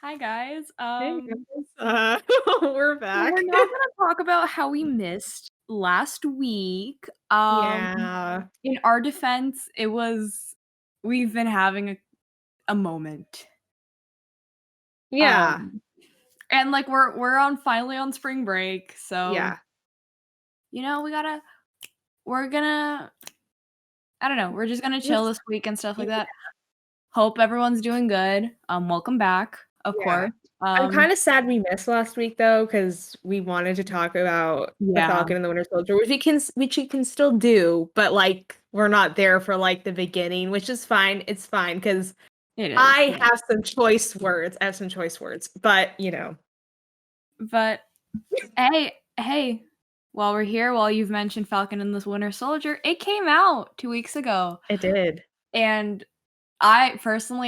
Hi guys. Hey guys. We're back. We're now gonna talk about how we missed last week. Yeah. In our defense, we've been having a moment. Yeah. Um, and like we're on finally on spring break, so Yeah. we're gonna I don't know, we're just gonna chill Just this week and stuff yeah. like that. Hope everyone's doing good. Welcome back, of Yeah. course. I'm kinda sad we missed last week though, because we wanted to talk about The Yeah, Falcon and the Winter Soldier, which we can still do, but, like, we're not there for, like, the beginning, which is fine. It's fine because it is. I have some choice words. I have some choice words, but, you know. But hey, while we're here, while you've mentioned Falcon and the Winter Soldier, it came out 2 weeks ago, It did. and I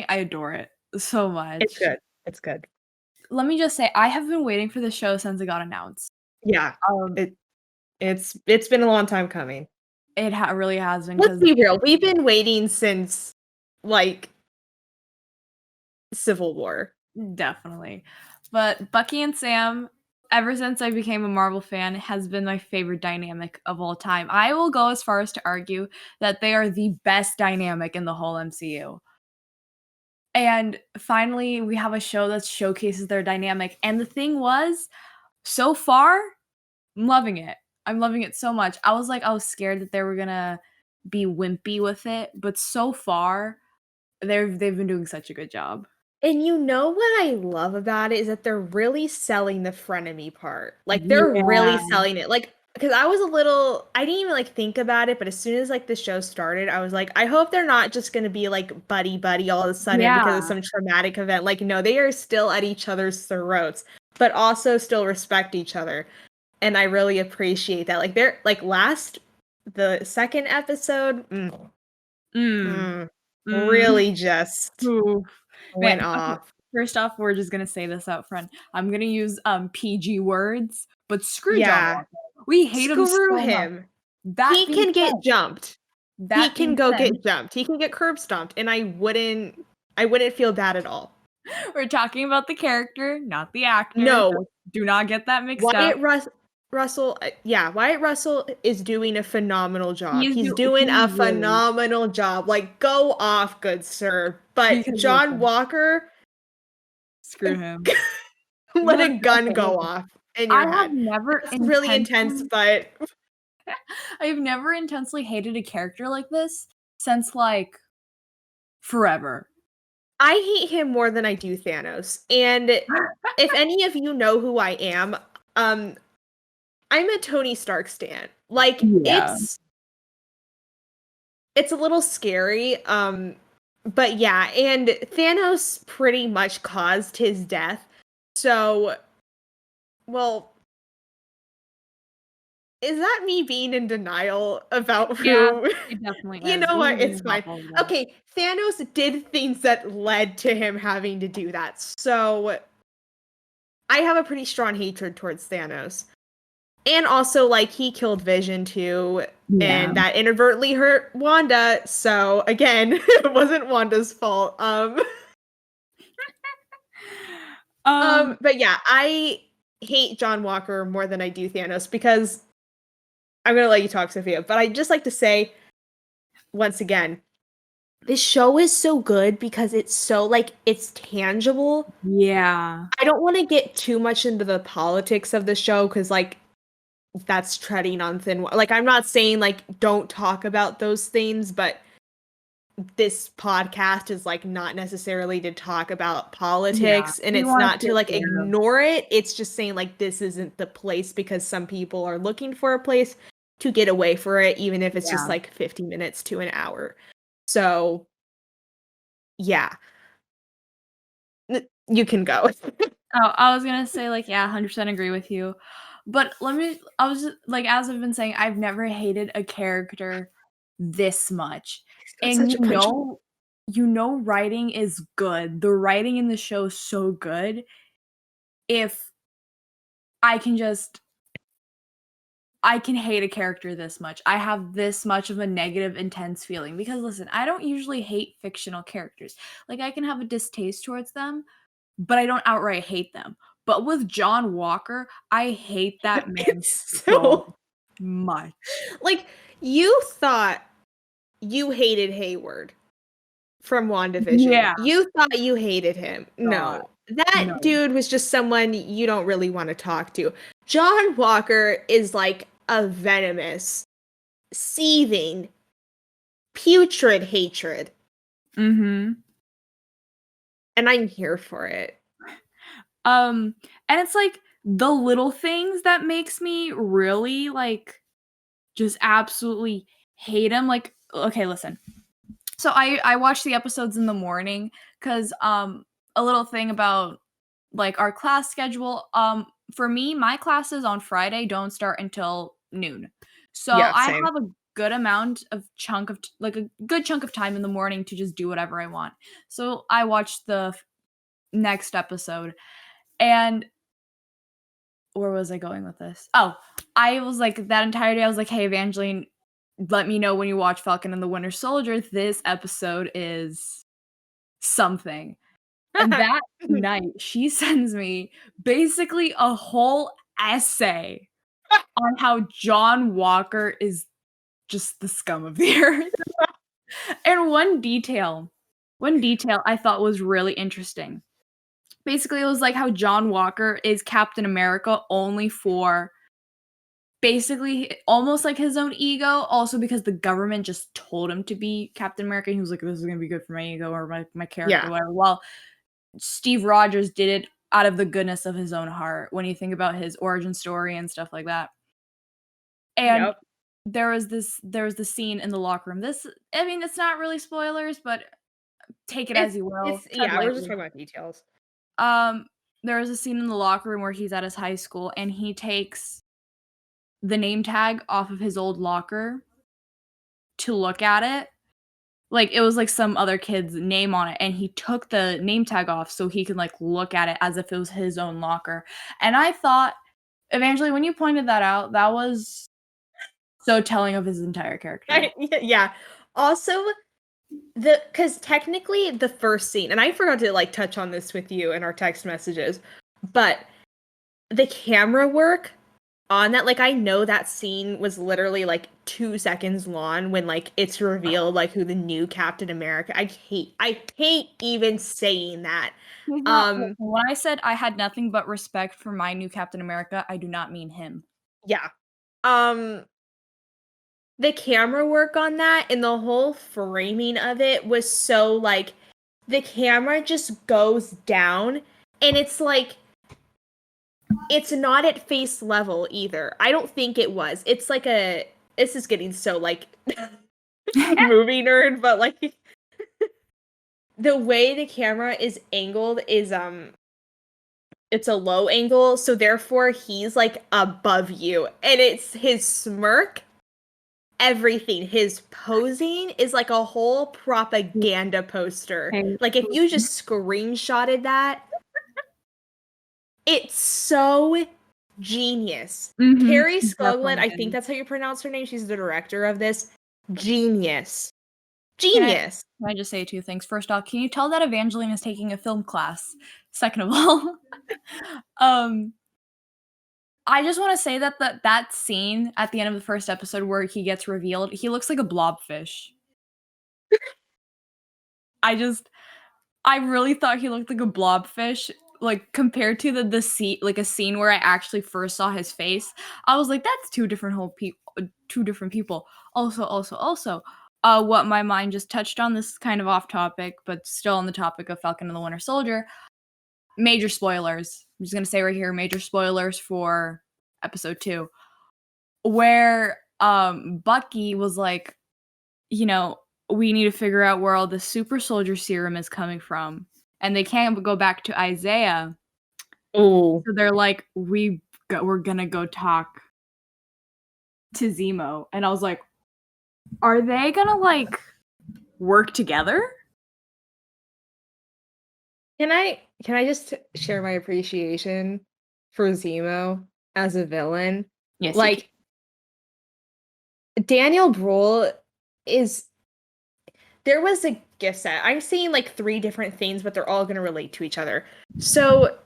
adore it so It's much. good. It's good. Let me just say, I have been waiting for the show since it got announced. Yeah. Um, It's been a long time coming. it really has been Let's because be real, we've been waiting since, like, Civil War. definitely. But Bucky and Sam, ever since I became a Marvel fan, has been my favorite dynamic of all time. I will go as far as to argue that they are the best dynamic in the whole MCU. And finally, we have a show that showcases their dynamic. And the thing was, so far, I'm loving it. I'm loving it so much. I was scared that they were gonna be wimpy with it, but so far, they've been doing such a good job. And you know what I love about it is that they're really selling the frenemy part. Like, they're Yeah. really selling it. Like, because I didn't even, like, think about it, but as soon as, like, the show started, I was like, I hope they're not just gonna be, like, buddy-buddy all of a sudden because of Yeah. some traumatic event. Like, no, they are still at each other's throats, but also still respect each other. And I really appreciate that. Like, the second episode, Mm. mm, Mm. really just Oof. went Man, okay, off. first off, we're just gonna say this out front. I'm gonna use, PG words, but screw John Yeah. Walker. We hate him Screw so much. him. That He being can said get jumped. He that can being go said get jumped. He can get curb stomped, and I wouldn't feel bad at all. we're talking about the character, not the actor, No, so do not get that mixed up. Wyatt Russell, yeah, Wyatt Russell is doing a phenomenal job. He's He doing a really phenomenal job. Like, go off, good sir. But because John listen, Walker, screw him. let a gun go Listen, off in I your have head. never That's really intense, intentionally but I've never intensely hated a character like this since, like, forever. I hate him more than I do Thanos. And if any of you know who I am, um, I'm a Tony Stark stan. Like, Yeah. it's a little scary. But yeah, and Thanos pretty much caused his death. So, well, is that me being in denial about Yeah, who? it definitely You is. know We what? we It's hop fine. over that. Okay, Thanos did things that led to him having to do that. So, I have a pretty strong hatred towards Thanos. And also, like, he killed Vision too, Yeah. and that inadvertently hurt Wanda. So again, it wasn't Wanda's fault. Um, But yeah, I hate John Walker more than I do Thanos because I'm gonna let you talk, Sophia. But I'd just like to say once again, this show is so good because it's so, like, it's tangible. yeah. I don't want to get too much into the politics of the show because, like, that's treading on like, I'm not saying, like, don't talk about those things, but this podcast is, like, not necessarily to talk about Yeah. politics, and We it's wanna not to, steer like, clear of ignore it. It's just saying, like, this isn't the place because some people are looking for a place to get away for it, even if it's just yeah. like 50 minutes to an hour. So yeah, you can go. Oh, I was gonna say, like, yeah, 100% agree with you. But I was just like, as I've been saying, I've never hated a character this much. Got And such a punch. you know writing is good. The writing in the show is so good. If I can just I can hate a character this much. I have this much of a negative, intense feeling because listen, I don't usually hate fictional characters. Like I can have a distaste towards them, but I don't outright hate them. But with John Walker, I hate that man It's so so much. like you thought you hated Hayward from WandaVision. Yeah. You thought you hated him. God, No. That no. dude was just someone you don't really want to talk to. John Walker is like a venomous, seething, putrid hatred. Mm-hmm. And I'm here for it. And it's like the little things that makes me really like just absolutely hate him. Like, okay, listen. So I watch the episodes in the morning because a little thing about like our class schedule. For me, my classes on Friday don't start until noon. So Yeah, I same. have a good amount of chunk of like a good chunk of time in the morning to just do whatever I want. So I watched the next episode and where was I going with this? Oh, I was like that entire day I was like, "Hey Evangeline, let me know when you watch Falcon and the Winter Soldier. This episode is something." And that night, she sends me basically a whole essay on how John Walker is just the scum of the earth. And one detail I thought was really interesting. Basically, it was like how John Walker is Captain America only for basically almost like his own ego, also because the government just told him to be Captain America. He was like, "This is gonna be good for my ego or my character, Yeah. whatever." Well, Steve Rogers did it out of the goodness of his own heart when you think about his origin story and stuff like that. And Yep. there was this scene in the locker room. This I mean, it's not really spoilers, but take it as you will. It's Tread yeah, we're just lightly. talking about details. Um, there was a scene in the locker room where he's at his high school and he takes the name tag off of his old locker to look at it. Like, it was, like, some other kid's name on it, and he took the name tag off so he could, like, look at it as if it was his own locker, and I thought Evangeline, when you pointed that out, that was so telling of his entire character. Yeah. Also, because technically the first scene, and I forgot to like touch on this with you in our text messages, but the camera work on that, like I know that scene was literally like 2 seconds long when like it's revealed like who the new Captain America. I hate even saying that. He's not Um, when I said I had nothing but respect for my new Captain America, I do not mean him. yeah. Um, the camera work on that and the whole framing of it was so like the camera just goes down and it's like it's not at face level either. I don't think it was. It's like a this is getting so like movie nerd, but like the way the camera is angled is it's a low angle, so therefore he's like above you. And it's his smirk, everything. His posing is like a whole propaganda poster. Okay. Like if you just screenshotted that, it's so genius. Mhm, Carrie Skoglund, definitely I think is. that's how you pronounce her name. She's the director of this. Genius. Can I Genius. can I just say two things? First off, can you tell that Evangeline is taking a film class? Second of all, um, I just wanna say that that scene at the end of the first episode where he gets revealed, he looks like a blobfish. I just I really thought he looked like a blobfish, like, compared to the scene like, a scene where I actually first saw his face. I was like, "That's 2 different people." Also, what my mind just touched on, this is kind of off topic, but still on the topic of Falcon and the Winter Soldier, major spoilers. I'm just gonna say right here, major spoilers for episode 2, where, Bucky was like, you know, "We need to figure out where all the super soldier serum is coming from." And they can't go back to Isaiah. Oh. So they're like, we're gonna go talk to Zemo. And I was like, are they gonna like work together? Can I just share my appreciation for Zemo as a villain? Yes, you can. Like Daniel Bruhl is there was a gift set. I'm seeing like 3 different things, but they're all going to relate to each other. So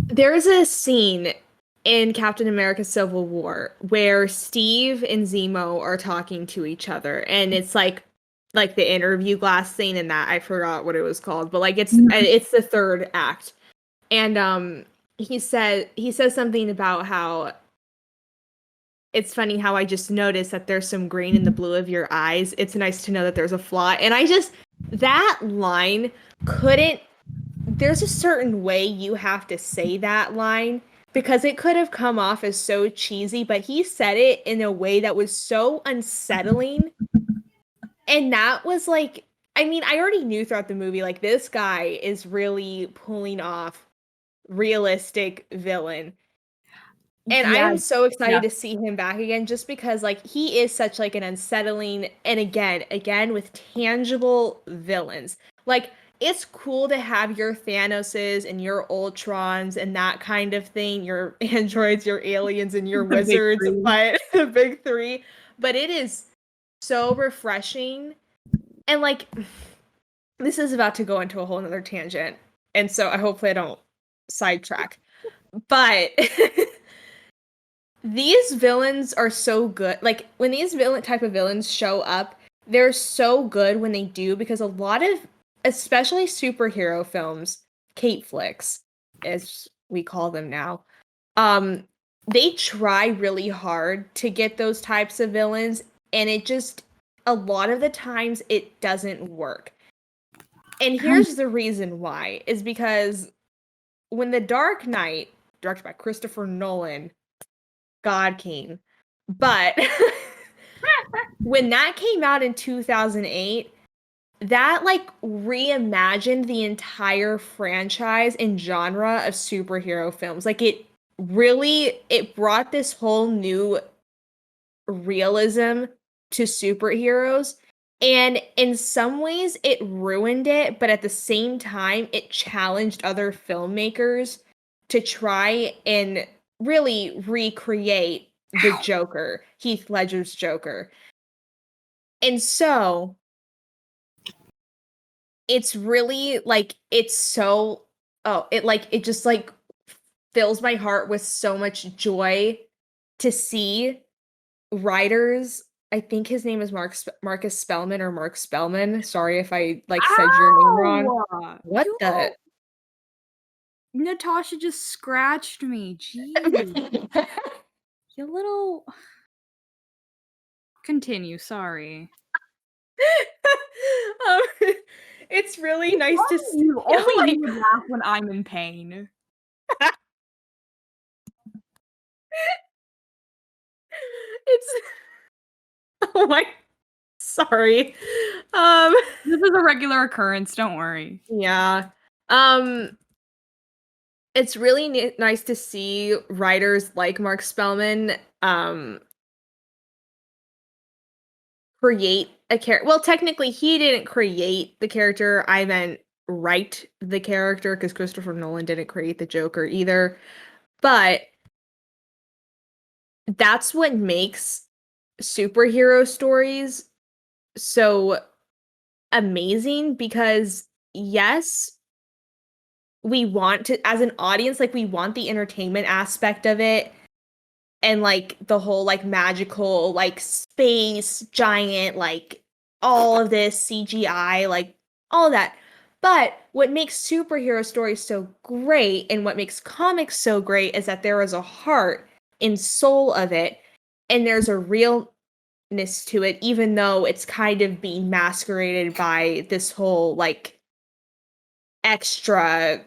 there's a scene in Captain America Civil War where Steve and Zemo are talking to each other, and it's like the interview glass scene, and that I forgot what it was called, but like it's the third act. And he says something about how it's funny how I just noticed that there's some green in the blue of your eyes. It's nice to know that there's a flaw. And that line couldn't, there's a certain way you have to say that line because it could have come off as so cheesy, but he said it in a way that was so unsettling. And that was like, I mean, I already knew throughout the movie, like, this guy is really pulling off realistic villain. And I'm so excited to see him back again just because like he is such like an unsettling and again with tangible villains. Like it's cool to have your Thanoses and your Ultrons and that kind of thing, your androids, your aliens and your wizards, but the big 3, but it is so refreshing. And like this is about to go into a whole nother tangent. And so hopefully I don't sidetrack. But these villains are so good. Like, when these type of villains show up, they're so good when they do, because a lot of, especially superhero films, cape flicks, as we call them now, they try really hard to get those types of villains, and it just, a lot of the times, it doesn't work. And here's the reason why, is because when The Dark Knight, directed by Christopher Nolan, God King. But when that came out in 2008, that like reimagined the entire franchise and genre of superhero films. Like it brought this whole new realism to superheroes. And in some ways it ruined it, but at the same time it challenged other filmmakers to try and really recreate the Joker, Heath Ledger's Joker. And so it's really like it just like fills my heart with so much joy to see writers. I think his name is Marcus Spellman or Mark Spellman. Sorry if I like said your name wrong. What the? Natasha just scratched me. Jeez. You little. Continue, sorry. It's really nice to see. You only you laugh when I'm in pain. It's oh my, sorry. This is a regular occurrence, don't worry. Yeah. It's really nice to see writers like Mark Spellman create a character. Well, technically he didn't create the character. I meant write the character, because Christopher Nolan didn't create the Joker either. But that's what makes superhero stories so amazing, because yes, we want to, as an audience, like we want the entertainment aspect of it and like the whole like magical like space giant, like all of this CGI, like all of that. But what makes superhero stories so great and what makes comics so great is that there is a heart and soul of it, and there's a realness to it, even though it's kind of being masqueraded by this whole like extra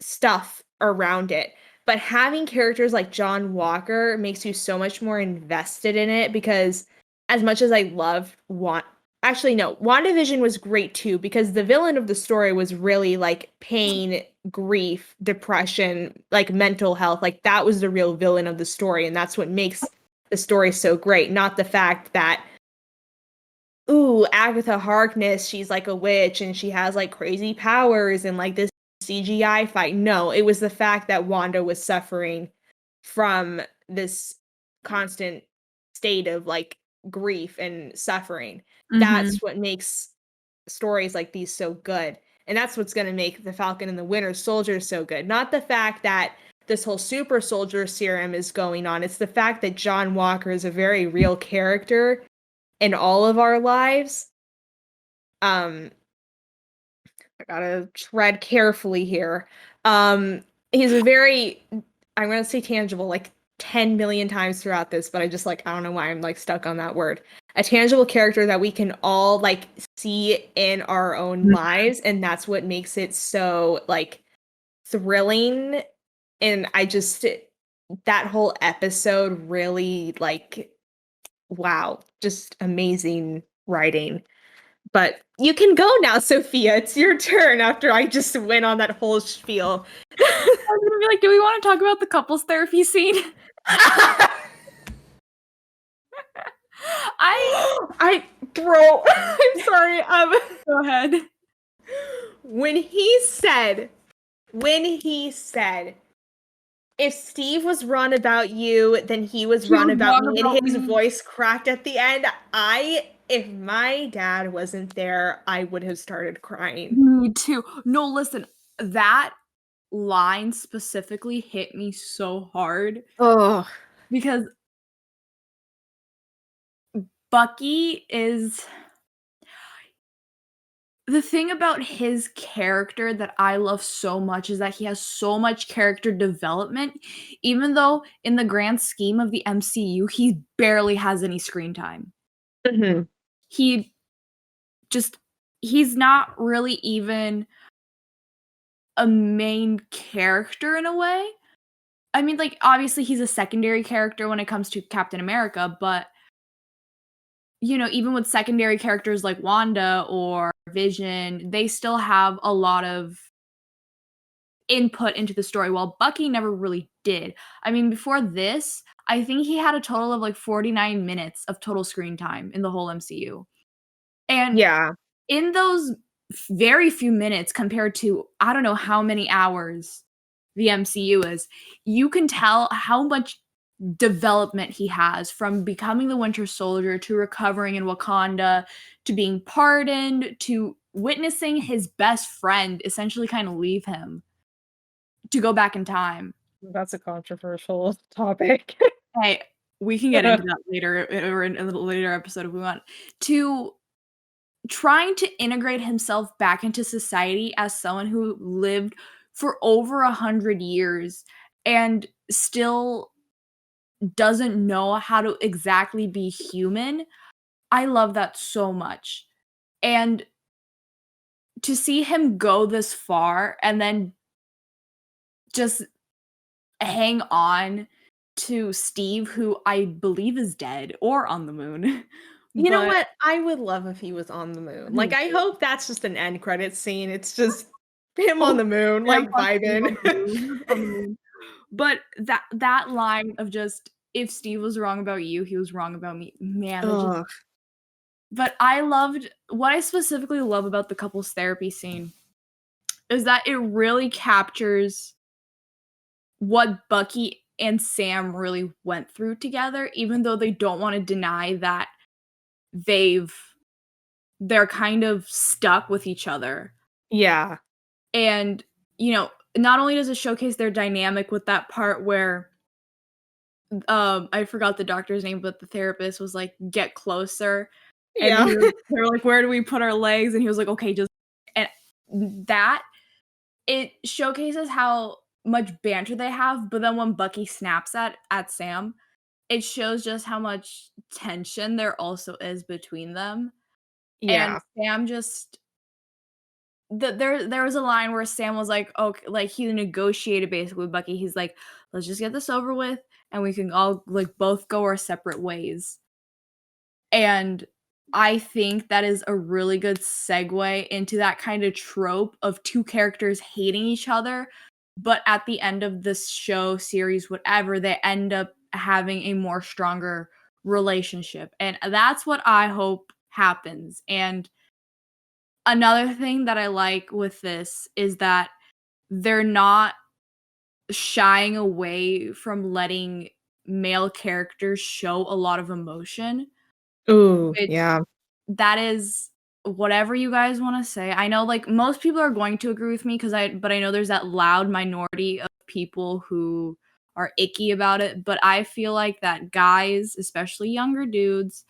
stuff around it. But having characters like John Walker makes you so much more invested in it, because as much as I loved WandaVision was great too, because the villain of the story was really like pain, grief, depression, like mental health. Like that was the real villain of the story, and that's what makes the story so great, not the fact that Agatha Harkness, she's like a witch and she has like crazy powers and like this CGI fight. No, it was the fact that Wanda was suffering from this constant state of like grief and suffering. Mhm. That's what makes stories like these so good. And that's what's going to make the Falcon and the Winter Soldier so good. Not the fact that this whole super soldier serum is going on. It's the fact that John Walker is a very real character in all of our lives. Um, I gotta tread carefully here. He's a very, I'm gonna say tangible, like 10 million times throughout this, but I just like, I don't know why I'm like stuck on that word. A tangible character that we can all like see in our own lives, and that's what makes it so like thrilling. And I just, that whole episode really like, wow, just amazing writing. But you can go now, Sophia. It's your turn after I just went on that whole spiel. I was gonna be like, do we want to talk about the couples therapy scene? I bro, I'm sorry. Go ahead. When he said, if Steve was wrong about you, then he was He wrong was about wrong me, about and his me. voice cracked at the end. If my dad wasn't there, I would have started crying. Me too. No, listen, that line specifically hit me so hard Oh, because Bucky is the thing about his character that I love so much is that he has so much character development, even though in the grand scheme of the MCU, he barely has any screen time. mhm. He just he's not really even a main character in a way. I mean, like, obviously he's a secondary character when it comes to Captain America, but you know, even with secondary characters like Wanda or Vision, they still have a lot of input into the story, while Bucky never really did. I mean, before this, I think he had a total of like 49 minutes of total screen time in the whole MCU. And Yeah. in those very few minutes compared to I don't know how many hours the MCU is, you can tell how much development he has from becoming the Winter Soldier to recovering in Wakanda to being pardoned to witnessing his best friend essentially kind of leave him to go back in time. That's a controversial topic. Hey, we can get into that later or in a little later episode if we want. To trying to integrate himself back into society as someone who lived for over 100 years and still doesn't know how to exactly be human. I love that so much. And to see him go this far and then just hang on to Steve, who I believe is dead or on the moon. You know But what? I would love if he was on the moon. Like, me I too. hope that's just an end credit scene. It's just him on Oh, the moon, Sam like plus Steve vibing. on the moon, on the moon. But that line of just, "If Steve was wrong about you, he was wrong about me." Man, that just Ugh. but I loved what I specifically love about the couples therapy scene is that it really captures what Bucky and Sam really went through together, even though they don't wanna deny that they've they're kind of stuck with each other. Yeah. And, you know, not only does it showcase their dynamic with that part where, I forgot the doctor's name, but the therapist was like, "Get closer," and Yeah. they were like, "Where do we put our legs?" And he was like, "Okay, just," and that it showcases how much banter they have, but then when Bucky snaps at Sam, it shows just how much tension there also is between them, and Yeah. Sam just there was a line where Sam was like, "Okay," like, he negotiated basically with Bucky, he's like, "Let's just get this over with, and we can all, like, both go our separate ways." And I think that is a really good segue into that kind of trope of 2 characters hating each other, but at the end of this show, series, whatever, they end up having a more stronger relationship, and that's what I hope happens. And another thing that I like with this is that they're not shying away from letting male characters show a lot of emotion. Ooh, which yeah. that is whatever you guys want to say. I know like most people are going to agree with me but I know there's that loud minority of people who are icky about it, but I feel like that guys, especially younger dudes,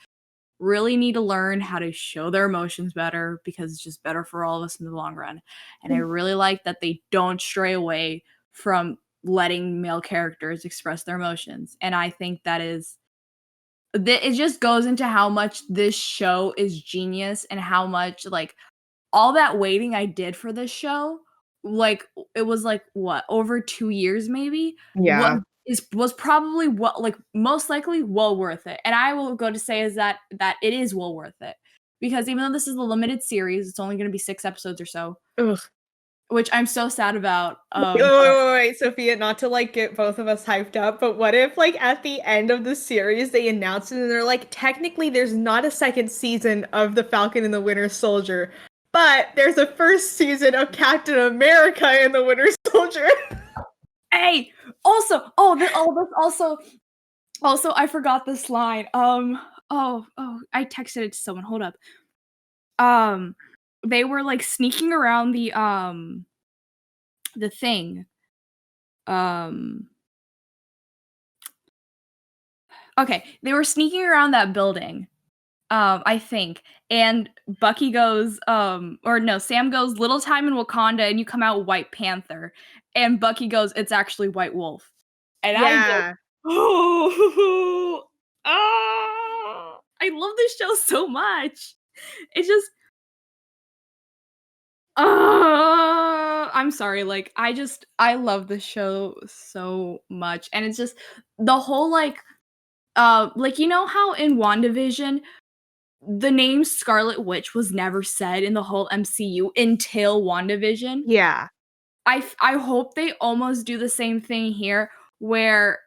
really need to learn how to show their emotions better because it's just better for all of us in the long run. And I really like that they don't stray away from letting male characters express their emotions. And I think that is it just goes into how much this show is genius and how much like all that waiting I did for this show, like it was like what, over 2 years maybe, Yeah. was probably what like most likely well worth it. And I will go to say is that it is well worth it. Because even though this is a limited series, it's only gonna be 6 episodes or so, Ugh. which I'm so sad about. Wait, Sophia, not to like get both of us hyped up, but what if like at the end of the series they announce it and they're like, technically there's not a second season of The Falcon and the Winter Soldier, but there's a first season of Captain America and the Winter Soldier. Hey, also, this also I forgot this line. I texted it to someone. Hold up. They were like sneaking around the thing. Okay, they were sneaking around that building. I think. And Bucky goes, or no, Sam goes, little time in Wakanda, and you come out White Panther. And Bucky goes, it's actually White Wolf. And I just, Yeah. oh, I love this show so much. It's just, I'm sorry, like, I love this show so much. And it's just, the whole, like, you know how in WandaVision, the name Scarlet Witch was never said in the whole MCU until WandaVision. Yeah. I hope they almost do the same thing here, where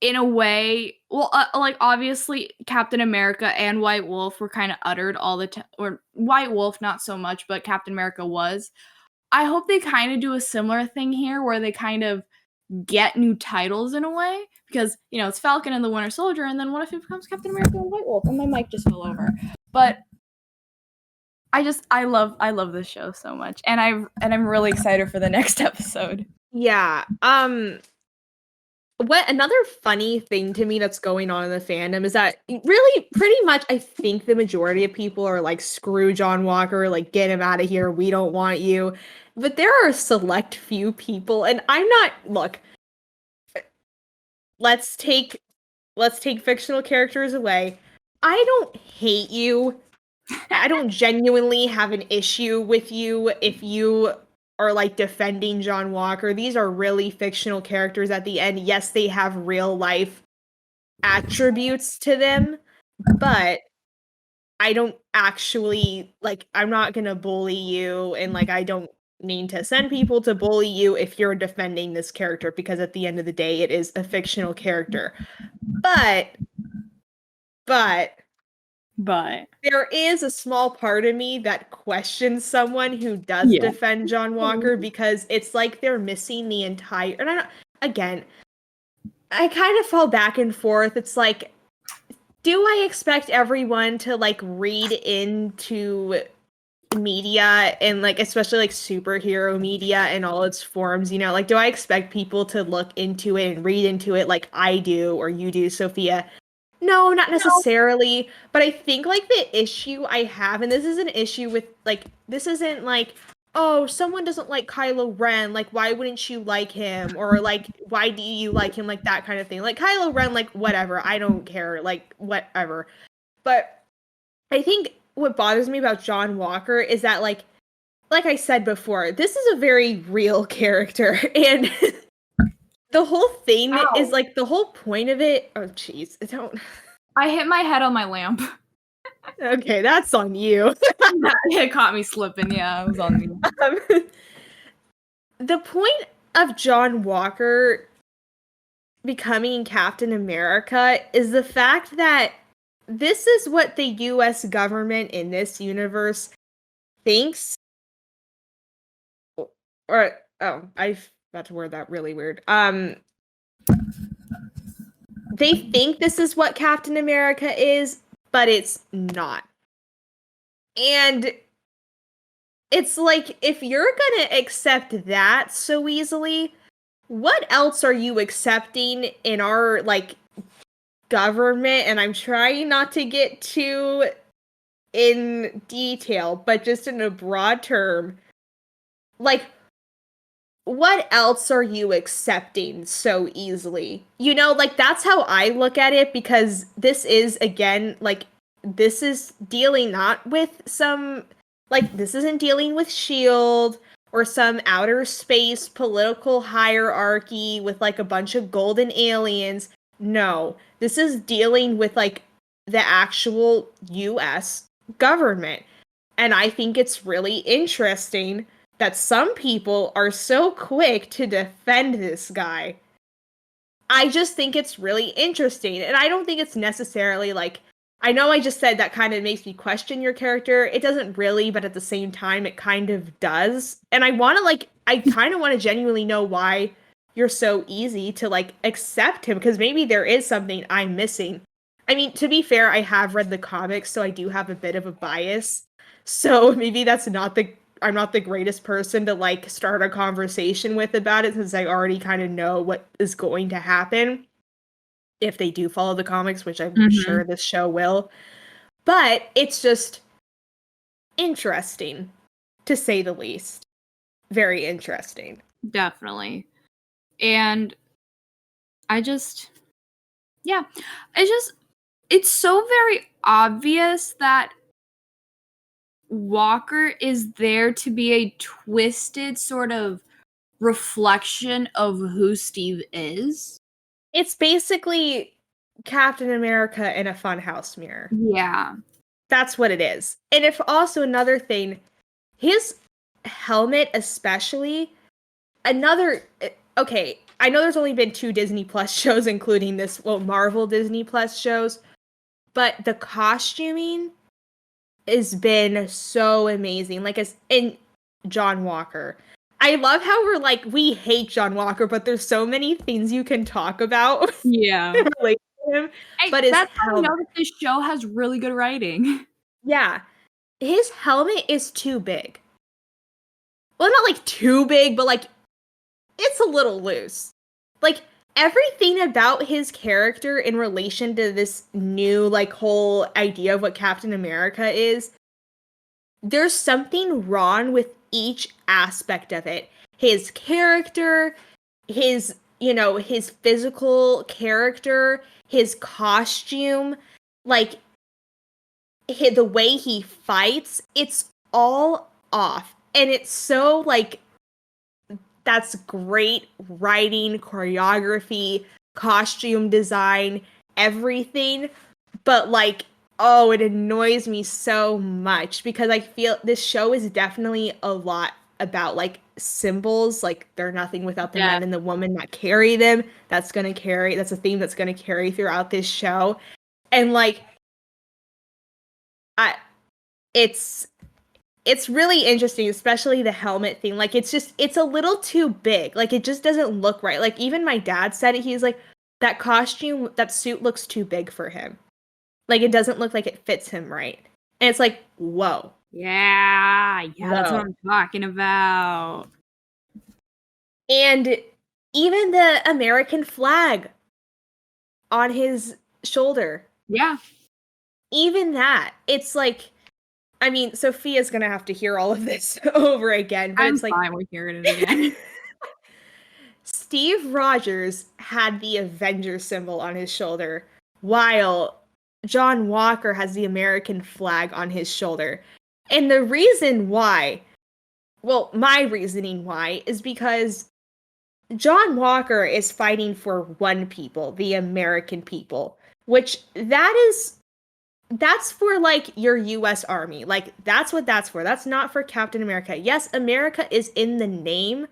in a way, well, like obviously Captain America and White Wolf were kind of uttered all the time, or White Wolf not so much, but Captain America was. I hope they kind of do a similar thing here, where they kind of get new titles in a way, because you know it's Falcon and the Winter Soldier, and then what if it becomes Captain America and White Wolf? And my mic just fell over. But I love this show so much, and I'm really excited for the next episode. Yeah. What another funny thing to me that's going on in the fandom is that really pretty much I think the majority of people are like, screw John Walker, like get him out of here, we don't want you. But there are a select few people, and I'm not, look, let's take fictional characters away. I don't hate you. I don't genuinely have an issue with you if you are like defending John Walker. These are really fictional characters at the end. Yes, they have real life attributes to them, but I don't actually like, I'm not going to bully you, and like I don't mean to send people to bully you if you're defending this character, because at the end of the day it is a fictional character. But there is a small part of me that questions someone who does defend John Walker, because it's like they're missing the entire, and again, I kind of fall back and forth. It's like, do I expect everyone to like read into media, and like especially like superhero media and all its forms, you know, like do I expect people to look into it and read into it like I do or you do, Sophia? No, not necessarily. But I think like the issue I have, and this is an issue with like, this isn't like, oh, someone doesn't like Kylo Ren, like why wouldn't you like him? Or like, why do you like him? Like that kind of thing. Like Kylo Ren, like whatever, I don't care, like whatever. But I think what bothers me about John Walker is that like I said before, this is a very real character, and the whole thing is like, the whole point of it. Oh, jeez, I hit my head on my lamp. Okay, that's on you. It caught me slipping. Yeah, it was on me. The point of John Walker becoming Captain America is the fact that this is what the US government in this universe thinks. Or, oh, I've got to word that really weird. They think this is what Captain America is, but it's not. And it's like, if you're gonna accept that so easily, what else are you accepting in our, like, government? And I'm trying not to get too in detail, but just in a broad term, like, what else are you accepting so easily? You know, like, that's how I look at it, because this is, again, like, this is dealing not with some, like, this isn't dealing with SHIELD or some outer space political hierarchy with, like, a bunch of golden aliens. No, this is dealing with, like, the actual US government. And I think it's really interesting that some people are so quick to defend this guy. I just think it's really interesting. And I don't think it's necessarily like, I know I just said that kind of makes me question your character. It doesn't really, but at the same time, it kind of does. And I want to, like, I kind of want to genuinely know why you're so easy to, like, accept him, because maybe there is something I'm missing. I mean, to be fair, I have read the comics, so I do have a bit of a bias. So maybe that's not the I'm not the greatest person to, like, start a conversation with about it, since I already kind of know what is going to happen if they do follow the comics, which I'm sure this show will. But it's just interesting, to say the least. Very interesting. Definitely. And it's so very obvious that Walker is there to be a twisted sort of reflection of who Steve is. It's basically Captain America in a funhouse mirror. Yeah. That's what it is. And if also another thing, his helmet especially, okay, I know there's only been 2 Disney Plus shows, including this, well, Marvel Disney Plus shows, but the costuming has been so amazing. Like, as in John Walker. I love how we're like, we hate John Walker, but there's so many things you can talk about. Yeah. Relate to him. But that's how I know that this show has really good writing. Yeah. His helmet is too big. Well, not like too big, but like, it's a little loose. Like, everything about his character in relation to this new, like, whole idea of what Captain America is, there's something wrong with each aspect of it. His character, his physical character, his costume, like, the way he fights, it's all off. And it's so, like, that's great writing, choreography, costume design, everything. But, like, oh, it annoys me so much, because I feel this show is definitely a lot about, like, symbols. Like, they're nothing without the men and the woman that carry them. That's a theme that's gonna carry throughout this show. And, like, it's really interesting, especially the helmet thing. Like, it's a little too big. Like, it just doesn't look right. Like, even my dad said it. He's like, that costume, that suit looks too big for him. Like, it doesn't look like it fits him right. And it's like, whoa. Yeah, that's what I'm talking about. And even the American flag on his shoulder. Yeah. Even that. It's like, I mean, Sophia's gonna have to hear all of this over again. But it's like, fine with hearing it again. Steve Rogers had the Avengers symbol on his shoulder, while John Walker has the American flag on his shoulder. And the reason why, well, my reasoning why, is because John Walker is fighting for one people, the American people, which that's for, like, your US Army. Like, that's what that's for. That's not for Captain America. Yes, America is in the name,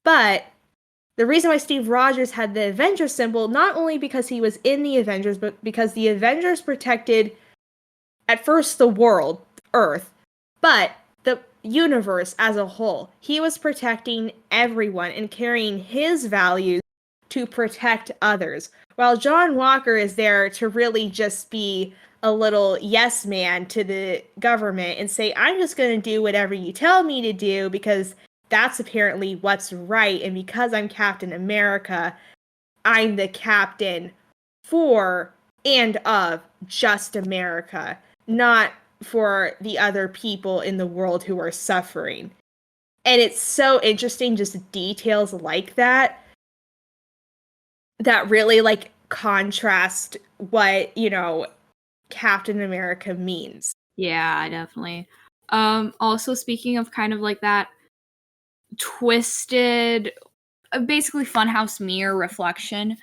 but the reason why Steve Rogers had the Avengers symbol, not only because he was in the Avengers, but because the Avengers protected, at first, the world, Earth, but the universe as a whole. He was protecting everyone and carrying his values to protect others, while John Walker is there to really just be a little yes man to the government and say, I'm just going to do whatever you tell me to do because that's apparently what's right. And because I'm Captain America, I'm the captain for and of just America, not for the other people in the world who are suffering. And it's so interesting, just details like that that really like contrast what, Captain America means. Yeah, definitely. Also speaking of kind of like that twisted, basically funhouse mirror reflection,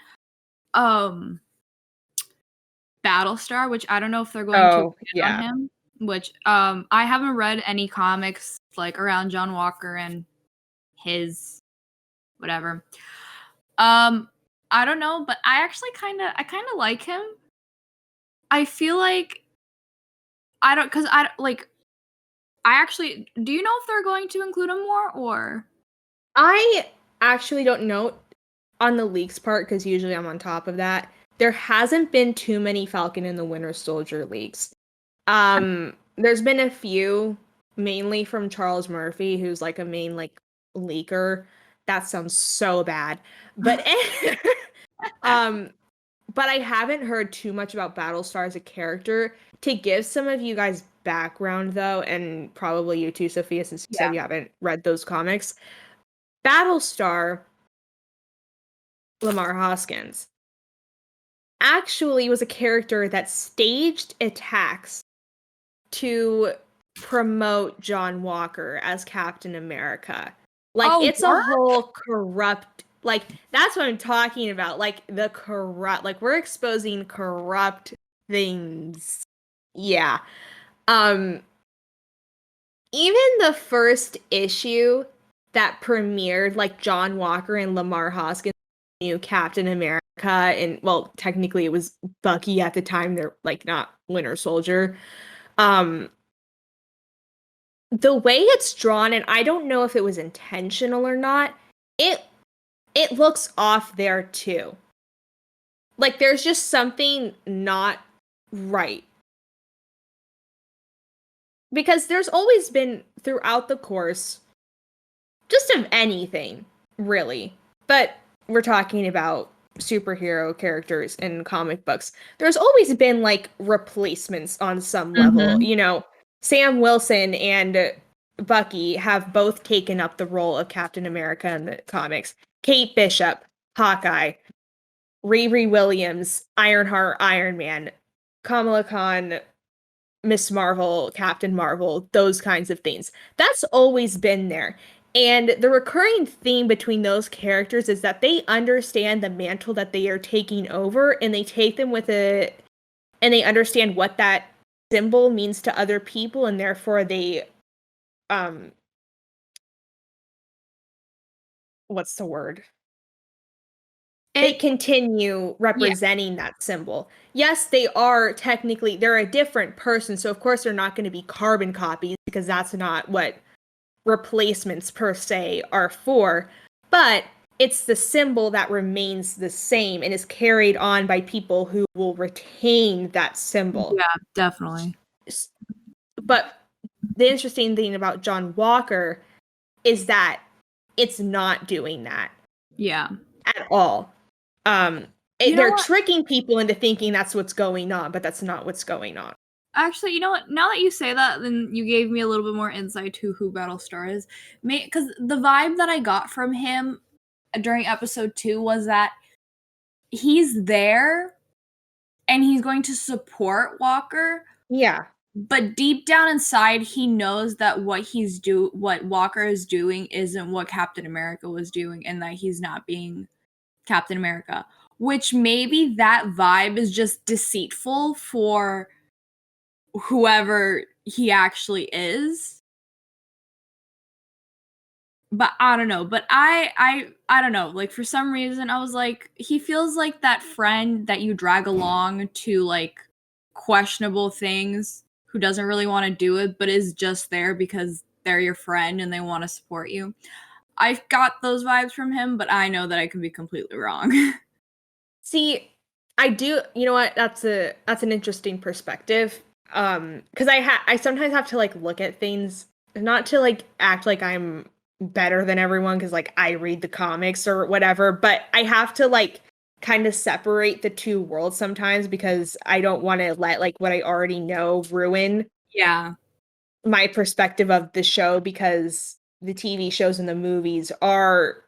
Battlestar, which I don't know if they're going to hit on him, which I haven't read any comics like around John Walker and his whatever. I don't know, but I actually kind of like him. I feel like I don't cuz I like I actually do you know if they're going to include him more or I actually don't know on the leaks part because usually I'm on top of that. There hasn't been too many Falcon and the Winter Soldier leaks. There's been a few, mainly from Charles Murphy, who's like a main like leaker. That sounds so bad, but um, but I haven't heard too much about Battlestar as a character. To give some of you guys background though, and probably you too, Sophia, since you said you haven't read those comics. Battlestar, Lamar Hoskins, actually was a character that staged attacks to promote John Walker as Captain America. Like, it's a whole corrupt, like, that's what I'm talking about. Like, the corrupt, like, we're exposing corrupt things. Yeah. Even the first issue that premiered, like, John Walker and Lamar Hoskins, new Captain America, and, well, technically it was Bucky at the time, they're, like, not Winter Soldier. The way it's drawn, and I don't know if it was intentional or not, it looks off there too. Like there's just something not right. Because there's always been throughout the course just of anything, really. But we're talking about superhero characters in comic books. There's always been like replacements on some level. Sam Wilson and Bucky have both taken up the role of Captain America in the comics. Kate Bishop, Hawkeye, Riri Williams, Ironheart, Iron Man, Kamala Khan, Miss Marvel, Captain Marvel, those kinds of things. That's always been there. And the recurring theme between those characters is that they understand the mantle that they are taking over and they take them with and they understand what that symbol means to other people and therefore they what's the word? They continue representing that symbol. Yes, they're a different person, so of course they're not going to be carbon copies because that's not what replacements per se are for, but it's the symbol that remains the same and is carried on by people who will retain that symbol. Yeah, definitely. But the interesting thing about John Walker is that it's not doing that. Yeah. At all. They're tricking people into thinking that's what's going on, but that's not what's going on. Actually, you know what? Now that you say that, then you gave me a little bit more insight to who Battlestar is. Because the vibe that I got from him during episode 2 was that he's there and he's going to support Walker. Yeah. But deep down inside, he knows that what Walker is doing isn't what Captain America was doing, and that he's not being Captain America. Which maybe that vibe is just deceitful for whoever he actually is. But I don't know. But I don't know. Like for some reason I was like, he feels like that friend that you drag along to like questionable things who doesn't really want to do it but is just there because they're your friend and they want to support you. I've got those vibes from him, but I know that I could be completely wrong. See, I do, you know what? That's an interesting perspective. Because I sometimes have to like look at things, not to like act like I'm better than everyone because like I read the comics or whatever, but I have to like kind of separate the two worlds sometimes because I don't want to let like what I already know ruin Yeah. my perspective of the show because the TV shows and the movies are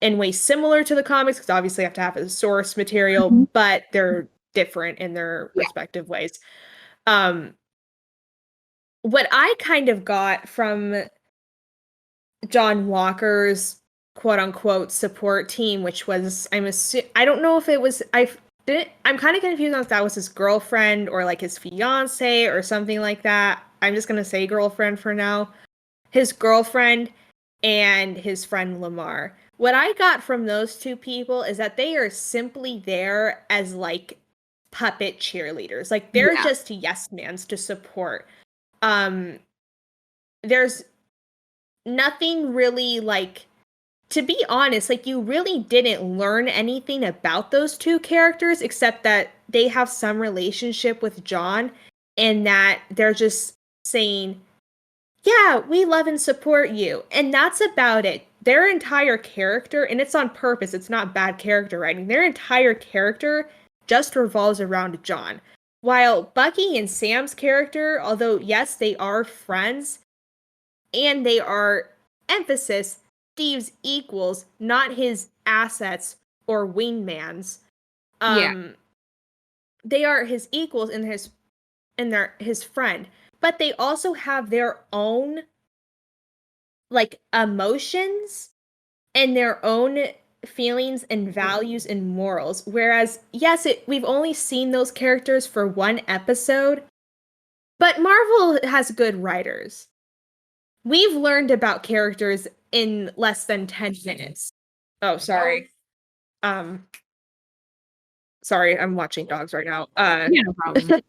in ways similar to the comics because obviously you have to have a source material, Mhm. but they're different in their Yeah. respective ways. Um, what I kind of got from John Walker's quote unquote support team, which was I don't know if it was I'm kind of confused on if that was his girlfriend or like his fiance or something like that. I'm just gonna say girlfriend for now. His girlfriend and his friend Lamar. What I got from those two people is that they are simply there as like puppet cheerleaders. Like they're Yeah. just yes mans to support. Um there's nothing really like, to be honest, like you really didn't learn anything about those two characters except that they have some relationship with John and that they're just saying, "Yeah, we love and support you." And that's about it. Their entire character, and it's on purpose, it's not bad character writing. Their entire character just revolves around John. While Bucky and Sam's character, although yes, they are friends, and they are emphasis Steve's equals, not his assets or wingmans. Yeah. Um, they are his equals and his friend, but they also have their own like emotions and their own feelings and values and morals. Whereas, yes, we've only seen those characters for one episode, but Marvel has good writers. We've learned about characters in less than 10 minutes. Oh, sorry. Um, sorry, I'm watching dogs right now. Yeah, no problem.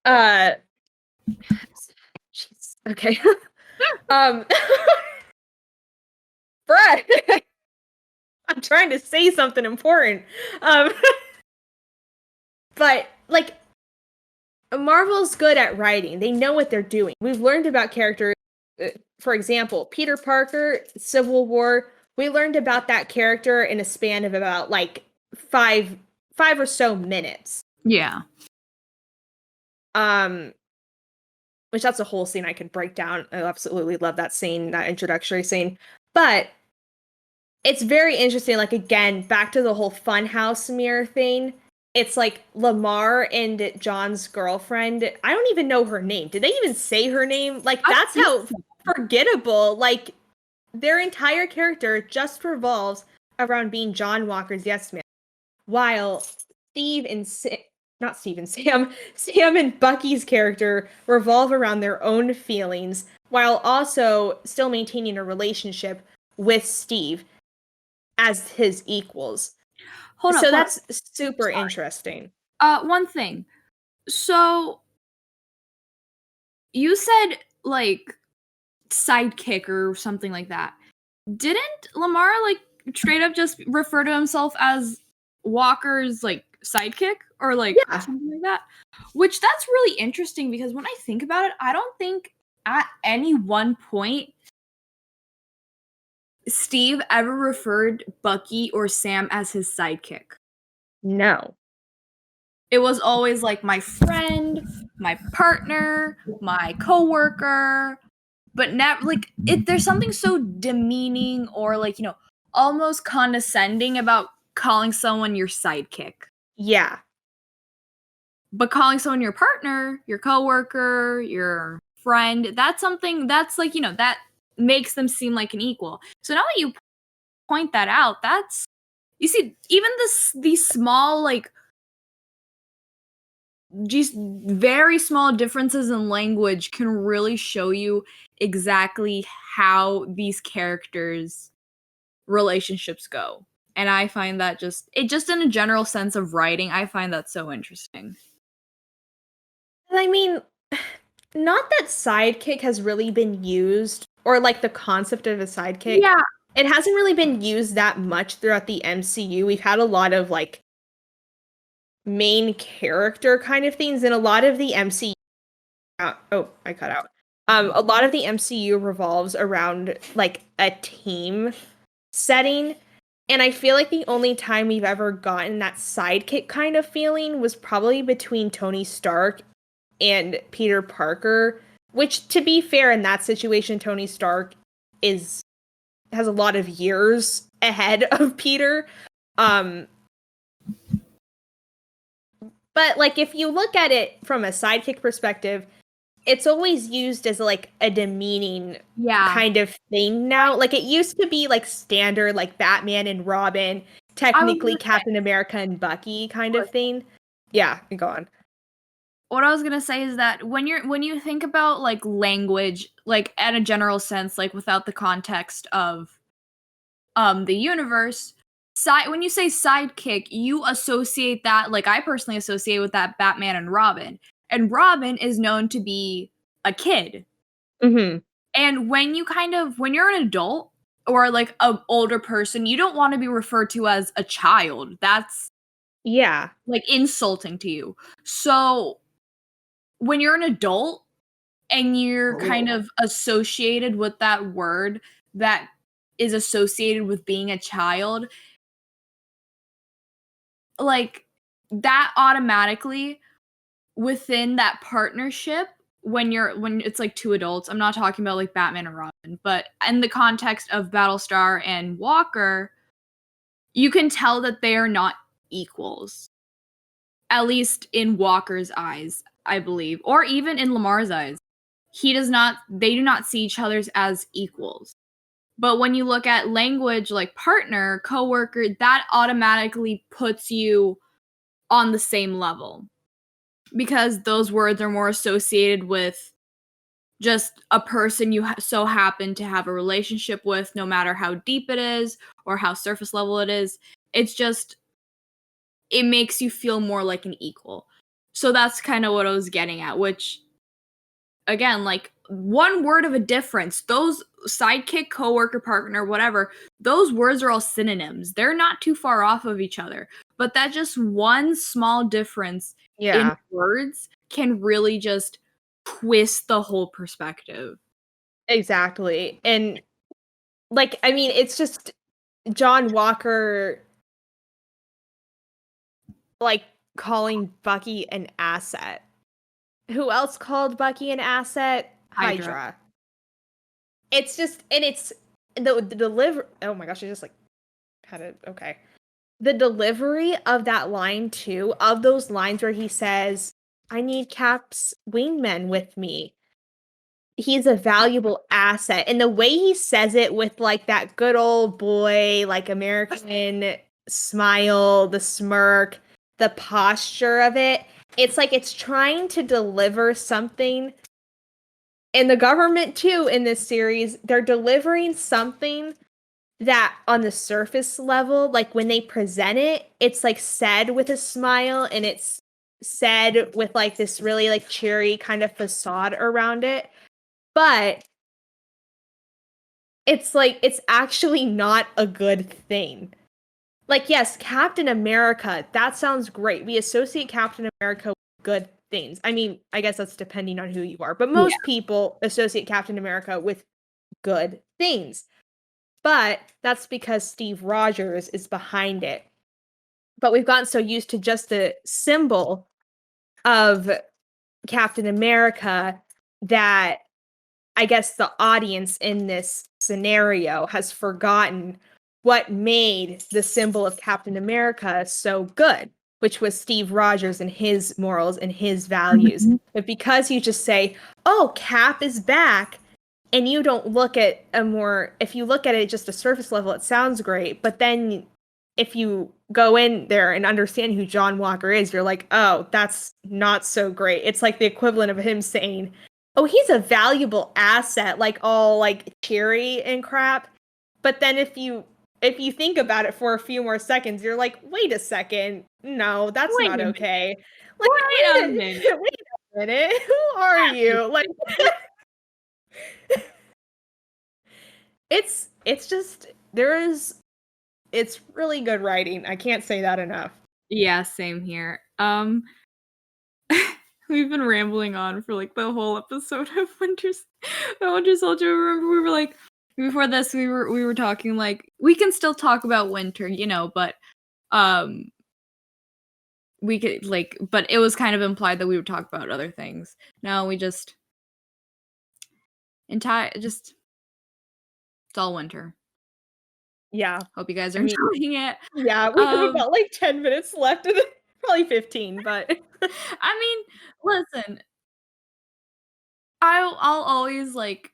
Uh, jeez. Okay. um, Brett, I'm trying to say something important. Um, but like Marvel's good at writing. They know what they're doing. We've learned about characters. For example, Peter Parker, Civil War. We learned about that character in a span of about like five or so minutes. Yeah. Um, which that's a whole scene I could break down. I absolutely love that scene, that introductory scene. But it's very interesting. Like again, back to the whole funhouse mirror thing. It's like Lamar and John's girlfriend. I don't even know her name. Did they even say her name? Like that's how forgettable. Like their entire character just revolves around being John Walker's yes man, while Steve and not Steve and Sam, Sam and Bucky's character revolve around their own feelings, while also still maintaining a relationship with Steve as his equals. Hold So up. that's super Sorry. interesting. One thing. So you said like sidekick or something like that. Didn't Lamar like straight up just refer to himself as Walker's like sidekick or like Yeah. something like that? Which that's really interesting because when I think about it, I don't think at any one point Steve ever referred Bucky or Sam as his sidekick. No. It was always like my friend, my partner, my coworker, but never like it. There's something so demeaning or like almost condescending about calling someone your sidekick. Yeah. But calling someone your partner, your coworker, your friend, that's something that's like that makes them seem like an equal. So now that you point that out, that's you see even these small like just very small differences in language can really show you exactly how these characters relationships go. And I find that just in a general sense of writing, I find that so interesting. I mean, not that sidekick has really been used, or like the concept of a sidekick. Yeah. It hasn't really been used that much throughout the MCU. We've had a lot of like main character kind of things, and a lot of the MCU. Oh, I cut out. A lot of the MCU revolves around like a team setting. And I feel like the only time we've ever gotten that sidekick kind of feeling was probably between Tony Stark and Peter Parker, which, to be fair, in that situation, Tony Stark has a lot of years ahead of Peter. But like if you look at it from a sidekick perspective, it's always used as like a demeaning kind of thing now. Like it used to be like standard, like Batman and Robin, technically Captain America and Bucky kind of thing. Yeah, go on. What I was gonna say is that when you think about like language, like at a general sense, like without the context of the universe, when you say sidekick, you associate that, like I personally associate with that Batman and Robin. And Robin is known to be a kid. Mm-hmm. And when you're an adult or like an older person, you don't want to be referred to as a child. That's like insulting to you. So when you're an adult and you're kind of associated with that word that is associated with being a child, like that automatically within that partnership, when it's like two adults, I'm not talking about like Batman and Robin, but in the context of Battlestar and Walker, you can tell that they are not equals. At least in Walker's eyes, I believe, or even in Lamar's eyes. They do not see each other as equals. But when you look at language like partner, coworker, that automatically puts you on the same level. Because those words are more associated with just a person you so happen to have a relationship with, no matter how deep it is or how surface level it is. It makes you feel more like an equal. So that's kind of what I was getting at, which, again, like one word of a difference, those sidekick, coworker, partner, whatever, those words are all synonyms. They're not too far off of each other. But that just one small difference in words can really just twist the whole perspective. Exactly. And like, I mean, it's just John Walker like calling Bucky an asset. Who else called Bucky an asset? Hydra. It's just, and it's the deliver. Oh my gosh, I just like had it. Okay. The delivery of that line too, of those lines where he says, "I need Cap's wingmen with me. He's a valuable asset." And the way he says it with like that good old boy, like American smile, the smirk, the posture of it, it's like it's trying to deliver something. And the government too in this series, they're delivering something that on the surface level, like when they present it, it's like said with a smile and it's said with like this really like cheery kind of facade around it. But it's like it's actually not a good thing. Like, yes, Captain America, that sounds great. We associate Captain America with good things. I mean, I guess that's depending on who you are, but most people associate Captain America with good things. But that's because Steve Rogers is behind it. But we've gotten so used to just the symbol of Captain America that I guess the audience in this scenario has forgotten what made the symbol of Captain America so good, which was Steve Rogers and his morals and his values. Mm-hmm. But because you just say, "Oh, Cap is back," and you don't look at if you look at it just a surface level, it sounds great. But then if you go in there and understand who John Walker is, you're like, "Oh, that's not so great." It's like the equivalent of him saying, "Oh, he's a valuable asset," like all like cheery and crap. But then if you think about it for a few more seconds, you're like, "Wait a second. No, that's not okay." Like, wait a minute. Wait a minute. Who are you? Like it's just it's really good writing. I can't say that enough. Yeah, same here. We've been rambling on for like the whole episode of Winter Soldier. Remember, we were like before this, we were talking like we can still talk about winter, but um, we could like, but it was kind of implied that we would talk about other things. No, we just it's all winter. Yeah. Hope you guys are I mean, enjoying it. yeah, we have about like 10 minutes left of it. Probably 15, but I mean, listen, I'll always like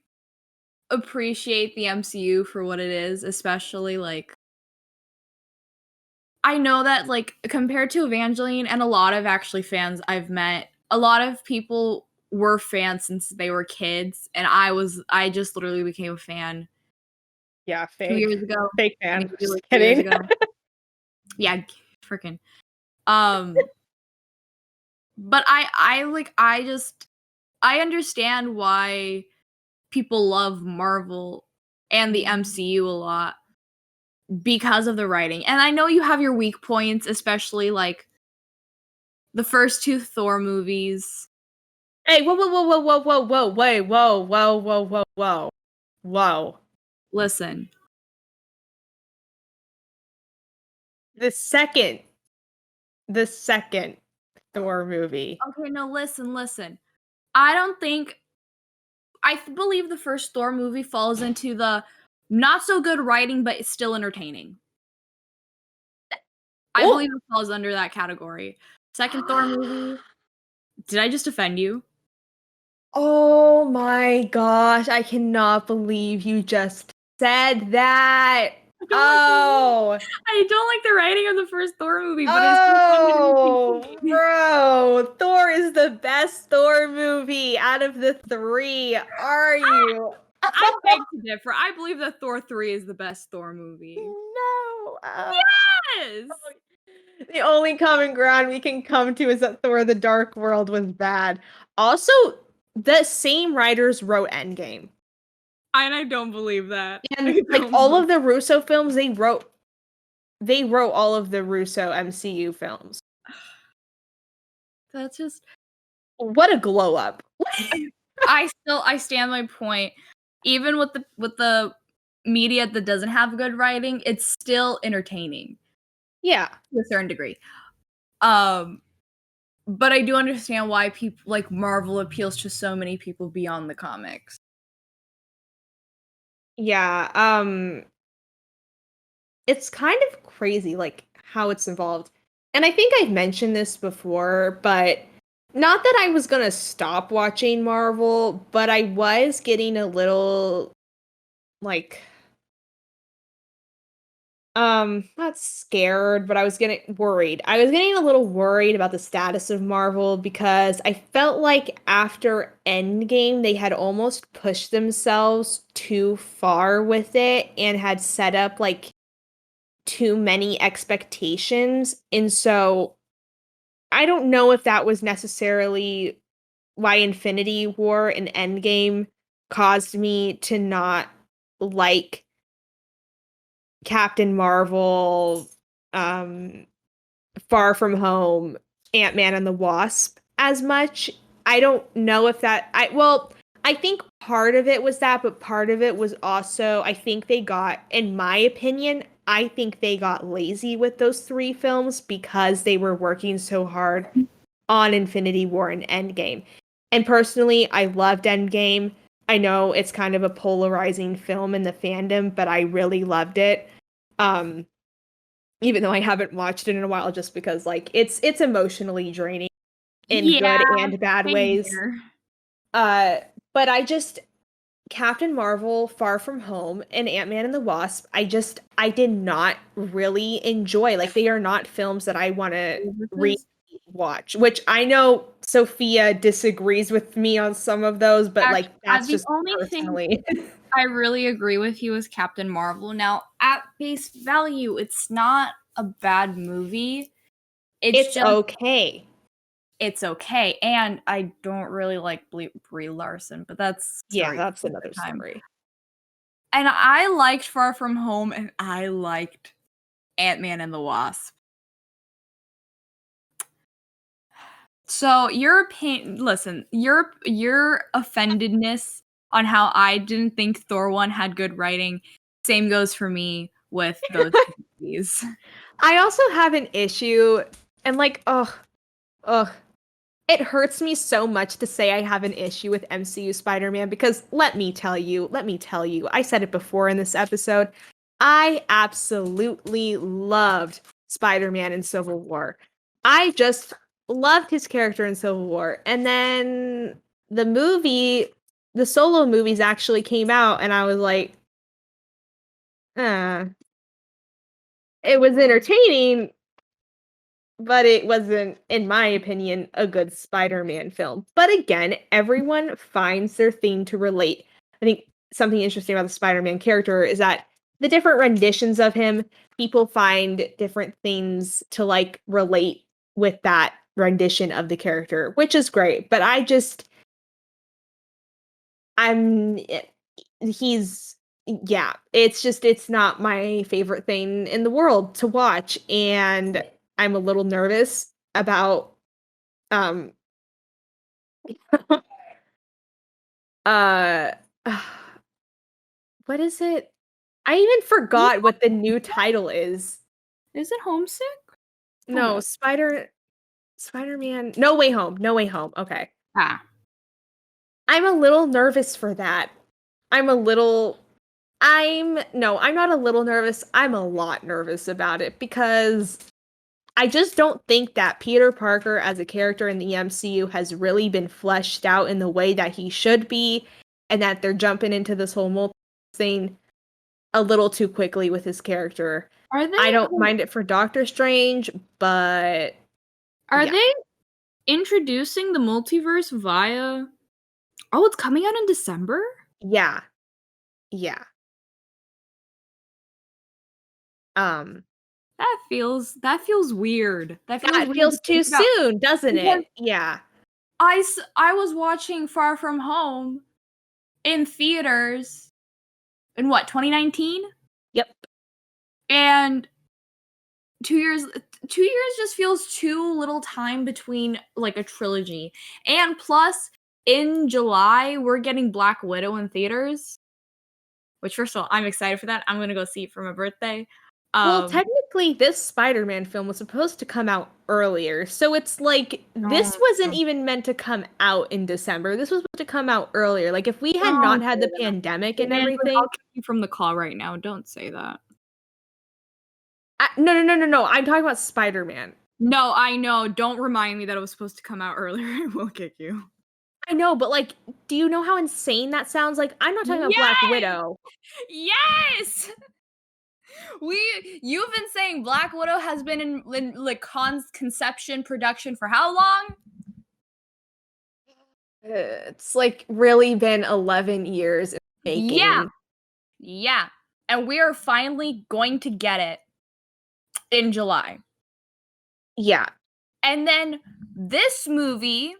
appreciate the MCU for what it is, especially like I know that like compared to Evangeline and a lot of actually fans I've met, a lot of people were fans since they were kids, and I just literally became a fan yeah, 2 fake. years ago, Fake fan. maybe Just like 3 years kidding. ago. Yeah, freaking. Um, but I understand why people love Marvel and the MCU a lot because of the writing. And I know you have your weak points, especially like the first 2 Thor movies. Hey, whoa, whoa, whoa, whoa, whoa, whoa, whoa, wait, whoa, whoa, whoa, whoa, whoa, whoa. Listen, The second, the second Thor movie. okay, no, listen. Believe the first Thor movie falls into the not so good writing, but it's still entertaining. I Oh! believe it falls under that category. Second Thor movie. Did I just offend you? Oh my gosh, I cannot believe you just said that. I don't like Oh. I don't like the writing of the first Thor movie, but it's still kind of Oh, entertaining. bro. Thor is the best Thor movie out of the 3. Are you? I beg to differ. I believe that Thor 3 is the best Thor movie. No. Yes! The only common ground we can come to is that Thor the Dark World was bad. Also, the same writers wrote Endgame. And I don't believe that. And I like don't all believe of the Russo films, they wrote all of the Russo MCU films. That's just What a glow up. I stand my point. Even with the media that doesn't have good writing, it's still entertaining Yeah. to a certain degree. Um, but I do understand why people like Marvel appeals to so many people beyond the comics. Yeah. It's kind of crazy like how it's evolved. And I think I've mentioned this before, but not that I was gonna stop watching Marvel, but I was getting a little like not scared, but I was getting worried. I was getting a little worried about the status of Marvel because I felt like after Endgame they had almost pushed themselves too far with it and had set up like too many expectations. And so I don't know if that was necessarily why Infinity War and Endgame caused me to not like Captain Marvel, um, Far From Home, Ant-Man and the Wasp as much. I don't know if I think part of it was that, but part of it was also I think they got, in my opinion, I think they got lazy with those 3 films because they were working so hard on Infinity War and Endgame. And personally, I loved Endgame. I know it's kind of a polarizing film in the fandom, but I really loved it. Um, even though I haven't watched it in a while just because like it's emotionally draining in Yeah, good and bad same ways. here. Uh but I just Captain Marvel, Far From Home, and Ant-Man and the Wasp, I did not really enjoy. Like they are not films that I want to watch, which I know Sophia disagrees with me on some of those, but like that's The just only thing personally. I really agree with you is Captain Marvel. Now, at face value, it's not a bad movie. It's okay. It's okay. And I don't really like Brie Larson, but that's Yeah, story that's for another time. story. And I liked Far From Home, and I liked Ant-Man and the Wasp. So your opinion, listen, your offendedness on how I didn't think Thor 1 had good writing, same goes for me with those movies. I also have an issue, and like, ugh, it hurts me so much to say I have an issue with MCU Spider-Man because let me tell you, I said it before in this episode, I absolutely loved Spider-Man in Civil War. I just loved his character in Civil War. And then the solo movies actually came out, and I was like, uh, it was entertaining, but it wasn't, in my opinion, a good Spider-Man film. But again, everyone finds their thing to relate. I think something interesting about the Spider-Man character is that the different renditions of him, people find different things to like relate with that rendition of the character, which is great. But I'm he's yeah, it's not my favorite thing in the world to watch, and I'm a little nervous about um uh what is it? I even forgot what the new title is. Is it Homesick? No, Spider-Man No Way Home. No Way Home. Okay. Ah. I'm a little nervous for that. I'm a little I'm no, I'm not a little nervous. I'm a lot nervous about it because I just don't think that Peter Parker as a character in the MCU has really been fleshed out in the way that he should be, and that they're jumping into this whole multiverse thing a little too quickly with his character. Are they I don't mind it for Doctor Strange, but are yeah. they introducing the multiverse via Oh, it's coming out in December? Yeah. Yeah. Um That feels weird. That feels that weird to feels too think about soon, doesn't because it? Yeah. I was watching Far From Home in theaters in what, 2019? Yep. And 2 years 2 years just feels too little time between, like, a trilogy. And plus, in July, we're getting Black Widow in theaters, which first of all, I'm excited for that. I'm gonna go see it for my birthday. Well, Um technically, this Spider-Man film was supposed to come out earlier. So it's like this Oh, wasn't even meant to come out in December. This was supposed to come out earlier. Like if we had don't not had say the that. pandemic and Angela, everything. I'll kick you from the call right now. Don't say that. No, no, no, no, no. I'm talking about Spider-Man. No, I know. Don't remind me that it was supposed to come out earlier. I will kick you. I know, but like, do you know how insane that sounds? Like, I'm not talking about Black Yes! Widow. Yes! You've been saying Black Widow has been in like conception production for how long? It's like really been 11 years in the Yeah. making. Yeah. And we are finally going to get it in July. Yeah. And then this movie,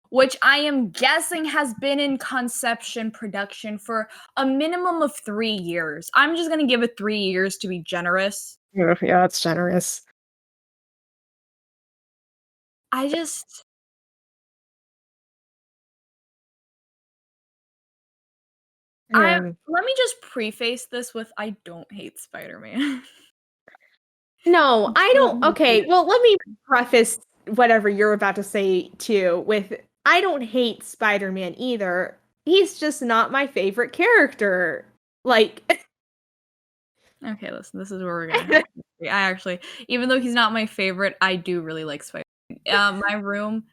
which I am guessing has been in conception production for a minimum of 3 years. I'm just going to give it 3 years to be generous. Yeah, that's generous. I just let me just preface this with I don't hate Spider-Man. No, I Let don't. me say Okay, that. well, let me preface whatever you're about to say too with I don't hate Spider-Man either. He's just not my favorite character. Like, Okay, listen, this is where we're gonna have to disagree. I actually, even though he's not my favorite, I do really like Spider-Man. My room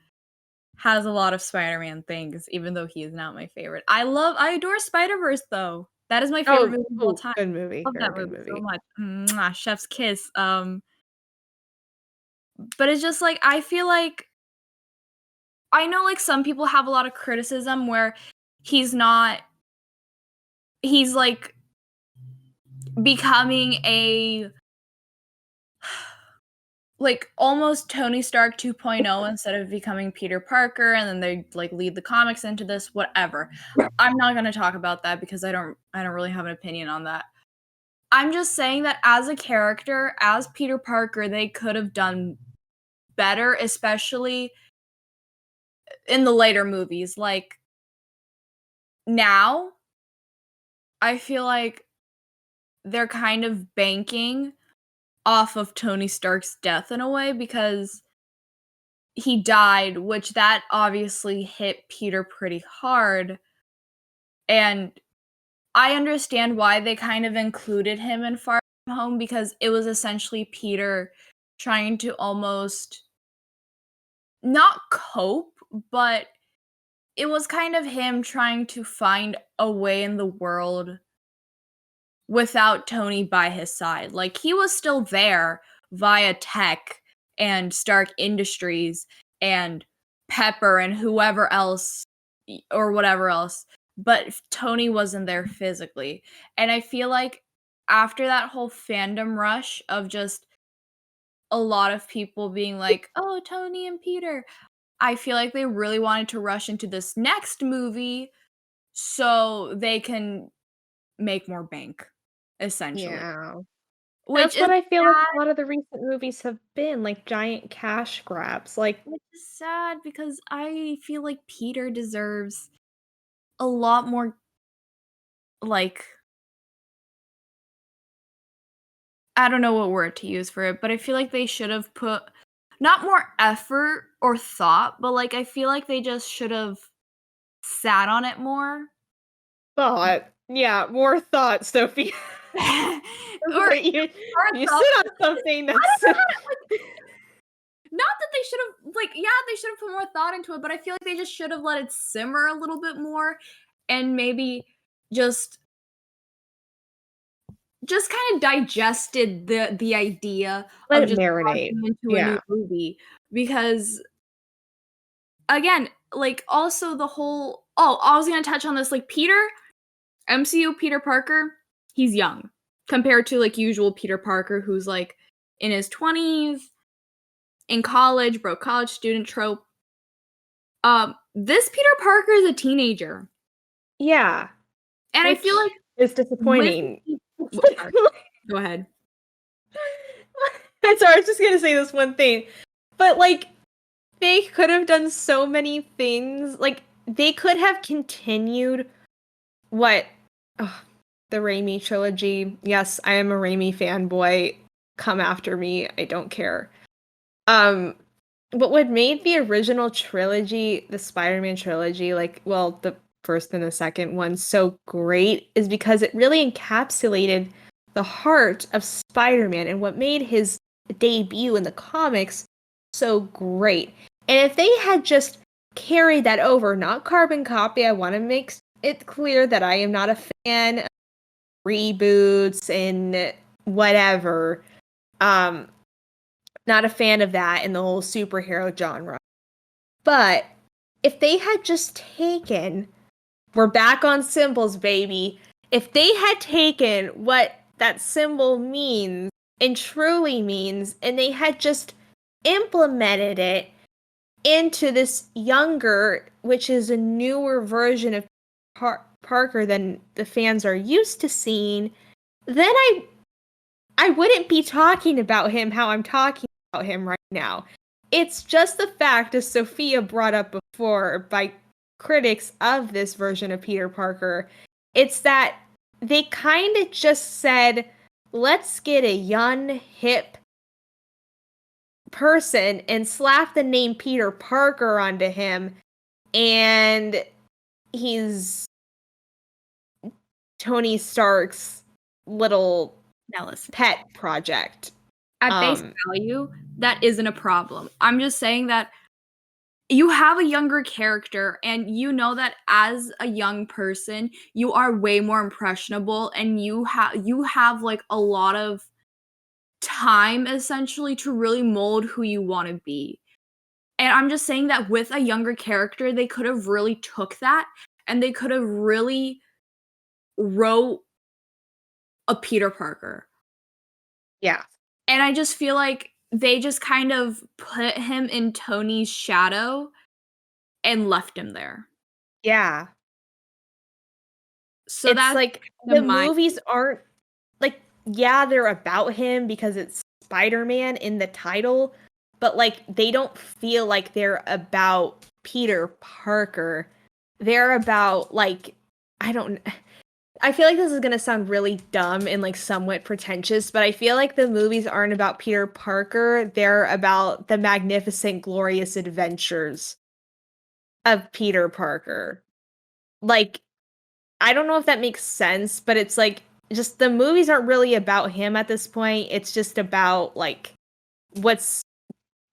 has a lot of Spider-Man things, even though he is not my favorite. I adore Spider-Verse though. That is my favorite oh, movie of all oh, time. good movie. Love Very that good movie so movie. much. Mwah, chef's kiss. But it's just like I feel like I know like some people have a lot of criticism where he's not he's like becoming a like almost Tony Stark 2.0 instead of becoming Peter Parker, and then they like lead the comics into this whatever. I'm not going to talk about that because I don't really have an opinion on that. I'm just saying that as a character, as Peter Parker, they could have done better, especially in the later movies. Like, now, I feel like they're kind of banking off of Tony Stark's death in a way because he died, which that obviously hit Peter pretty hard. And I understand why they kind of included him in Far From Home because it was essentially Peter trying to almost not cope, but it was kind of him trying to find a way in the world without Tony by his side. Like, he was still there via tech and Stark Industries and Pepper and whoever else or whatever else, but Tony wasn't there physically. And I feel like after that whole fandom rush of just a lot of people being like, "Oh, Tony and Peter," I feel like they really wanted to rush into this next movie so they can make more bank, essentially. Yeah. Which That's is what I feel like sad a lot of the recent movies have been, like giant cash grabs. Like, which is sad because I feel like Peter deserves a lot more, like, I don't know what word to use for it, but I feel like they should have put not more effort or thought, but, like, I feel like they just should have sat on it more. thought. Yeah, more thought, Sophie. Or you or you thought sit on something I that's don't know how to, like, not that they should have, like, yeah, they should have put more thought into it, but I feel like they just should have let it simmer a little bit more and maybe just kind of digested the idea let of it just marinate. rushing into a new Yeah. movie because again, like, also the whole I was gonna touch on this, like, MCU Peter Parker, he's young compared to, like, usual Peter Parker who's, like, in his 20s, in college, broke college student trope. This Peter Parker is a teenager, Yeah, and I feel which like is with disappointing. sorry, go ahead. I'm sorry, I was just gonna say this one thing. But like they could have done so many things. Like they could have continued what ugh, the Raimi trilogy. Yes, I am a Raimi fanboy. Come after me. I don't care. Um but what made the original trilogy, the Spider-Man trilogy, like well, the first and the second one so great is because it really encapsulated the heart of Spider-Man and what made his debut in the comics so great. And if they had just carried that over, not carbon copy, I want to make it clear that I am not a fan of reboots and whatever. Um, not a fan of that in the whole superhero genre. But if they had just taken, we're back on symbols, baby. If they had taken what that symbol means and truly means, and they had just implemented it into this younger, which is a newer version of Parker than the fans are used to seeing, then I wouldn't be talking about him how I'm talking about him right now. It's just the fact, as Sophia brought up before by critics of this version of Peter Parker, it's that they kind of just said, let's get a young, hip person and slap the name Peter Parker onto him, and he's Tony Stark's little Now listen. pet project. At base value, that isn't a problem. I'm just saying that you have a younger character and you know that as a young person, you are way more impressionable and you have like a lot of time essentially to really mold who you want to be. And I'm just saying that with a younger character, they could have really took that and they could have really wrote a Peter Parker. Yeah. And I just feel like they just kind of put him in Tony's shadow and left him there. Yeah. So It's that's like kind the of my movies aren't like yeah, they're about him because it's Spider-Man in the title, but like they don't feel like they're about Peter Parker. They're about like I feel like this is going to sound really dumb and like somewhat pretentious, but I feel like the movies aren't about Peter Parker. They're about the magnificent, glorious adventures of Peter Parker. Like, I don't know if that makes sense, but it's like just the movies aren't really about him at this point. It's just about like what's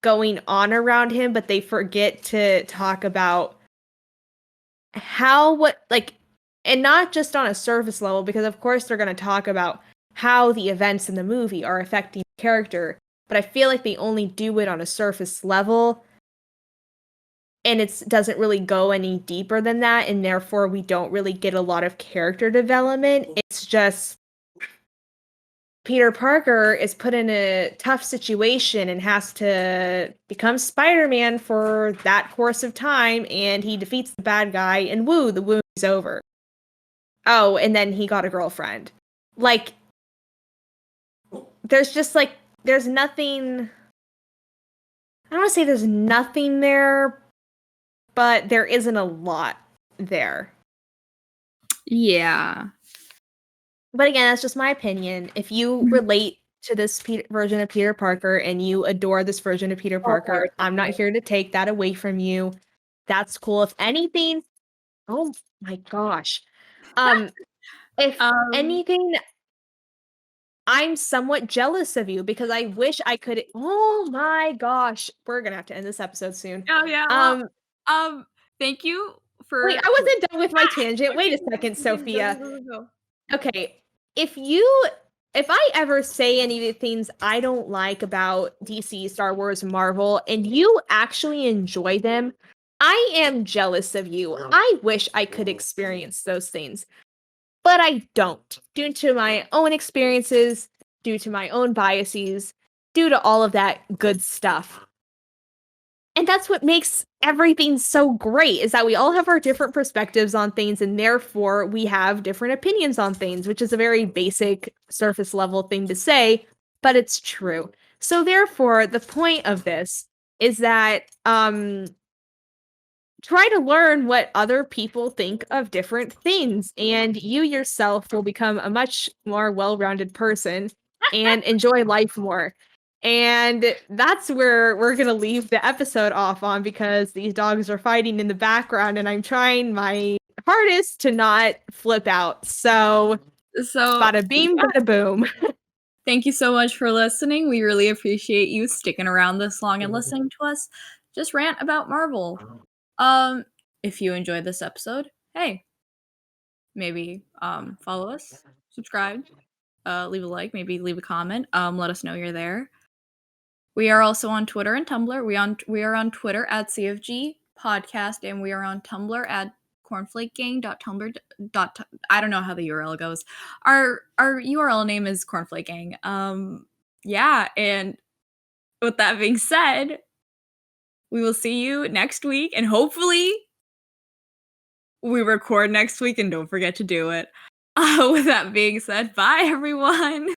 going on around him, but they forget to talk about and not just on a surface level, because of course they're going to talk about how the events in the movie are affecting the character, but I feel like they only do it on a surface level, and it doesn't really go any deeper than that, and therefore we don't really get a lot of character development. It's just Peter Parker is put in a tough situation and has to become Spider-Man for that course of time, and he defeats the bad guy, and woo, the movie's over. Oh, and then he got a girlfriend. Like, there's just like, there's nothing. I don't want to say there's nothing there, but there isn't a lot there. Yeah. But again, that's just my opinion. If you relate to this version of Peter Parker and you adore this version of Peter Parker, I'm not here to take that away from you. That's cool. If anything, oh my gosh. If anything, I'm somewhat jealous of you because I wish I could. Oh my gosh, we're gonna have to end this episode soon. Oh yeah. Thank you for. Wait, I wasn't done with my tangent. Wait a second, Sophia. Go. Okay, if I ever say any of the things I don't like about DC, Star Wars, Marvel, and you actually enjoy them, I am jealous of you. I wish I could experience those things. But I don't, due to my own experiences, due to my own biases, due to all of that good stuff. And that's what makes everything so great, is that we all have our different perspectives on things, and therefore we have different opinions on things, which is a very basic surface level thing to say, but it's true. So therefore, the point of this is that try to learn what other people think of different things, and you yourself will become a much more well-rounded person and enjoy life more. And that's where we're going to leave the episode off on, because these dogs are fighting in the background and I'm trying my hardest to not flip out. So bada beam, bada boom. Thank you so much for listening. We really appreciate you sticking around this long and listening to us just rant about Marvel. If you enjoyed this episode, hey, maybe follow us, subscribe, leave a like, maybe leave a comment. Let us know you're there. We are also on Twitter and Tumblr. We are on Twitter at CFG Podcast, and we are on Tumblr at cornflakegang.tumblr. I don't know how the URL goes. Our URL name is cornflakegang. Yeah, and with that being said, we will see you next week, and hopefully we record next week, and don't forget to do it. With that being said, bye everyone.